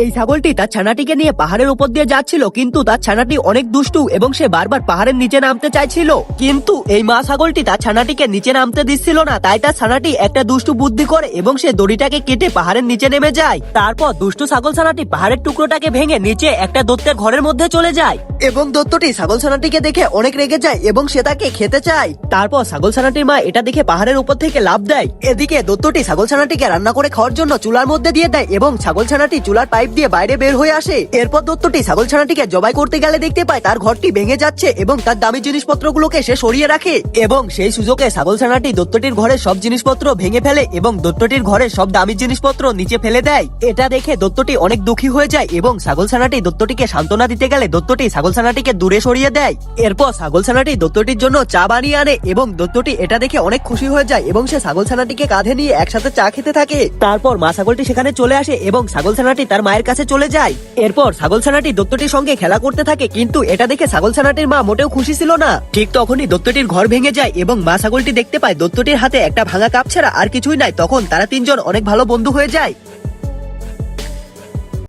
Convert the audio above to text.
এই ছাগলটি তার ছানাটিকে নিয়ে পাহাড়ের উপর দিয়ে যাচ্ছিল, কিন্তু তার ছানাটি অনেক দুষ্টু এবং সে বারবার পাহাড়ের নিচে নামতে চাইছিল। কিন্তু এই মা ছাগলটি তার ছানাটিকে নিচে নামতে দিচ্ছিল না, তাই তার ছানাটি একটা দুষ্টু বুদ্ধি করে এবং সে দড়িটাকে কেটে পাহাড়ের নিচে নেমে যায়। তারপর দুষ্টু ছাগল ছানাটি পাহাড়ের টুকরোটাকে ভেঙে নিচে একটা দৈত্যের ঘরের মধ্যে চলে যায় এবং দৈত্যটি ছাগল ছানাটিকে দেখে অনেক রেগে যায় এবং সে তাকে খেতে চায়। তারপর ছাগল ছানাটির মা এটা দেখে পাহাড়ের উপর থেকে লাফ দেয়। এদিকে দৈত্যটি ছাগল ছানাটিকে রান্না করে খাওয়ার জন্য চুলার মধ্যে দিয়ে দেয় এবং ছাগল ছানাটি চুলার পাইপ দিয়ে বাইরে বের হয়ে আসে। এরপর দৈত্যটি ছাগল ছানাটিকে জবাই করতে গেলে দেখতে পায় তার ঘরটি ভেঙে যাচ্ছে এবং তার দামি জিনিসপত্রগুলোকে সে সরিয়ে রাখে এবং সেই সুযোগে ছাগল ছানাটি দৈত্যটির ঘরের সব জিনিসপত্র ভেঙে ফেলে এবং দৈত্যটির ঘরের সব দামি জিনিসপত্র নিচে ফেলে দেয়। এটা দেখে দৈত্যটি অনেক দুঃখী হয়ে যায় এবং ছাগল ছানাটি দৈত্যটিকে সান্ত্বনা দিতে গেলে দৈত্যটি ছাগল ছানাটিকে দূরে সরিয়ে দেয়। এরপর ছাগল ছানাটি দৈত্যটির জন্য চা বানিয়ে আনে এবং দৈত্যটি এটা দেখে অনেক খুশি হয়ে যায় এবং সে ছাগল ছানাটিকে কাঁধে নিয়ে একসাথে চা খেতে থাকে। তারপর মা ছাগলটি সেখানে চলে আসে এবং ছাগল ছানাটি তার মায়ের কাছে চলে যায়। এরপর ছাগল ছানাটি দৈত্যটির সঙ্গে খেলা করতে থাকে, কিন্তু এটা দেখে ছাগল ছানাটির মা মোটেও খুশি ছিল না। ঠিক তখনই দৈত্যটির ঘর ভেঙে যায় এবং মা ছাগলটি দেখতে পায় দৈত্যটির হাতে একটা ভাঙা কাপ ছাড়া আর কিছুই নাই। তখন তারা তিনজন অনেক ভালো বন্ধু হয়ে যায়।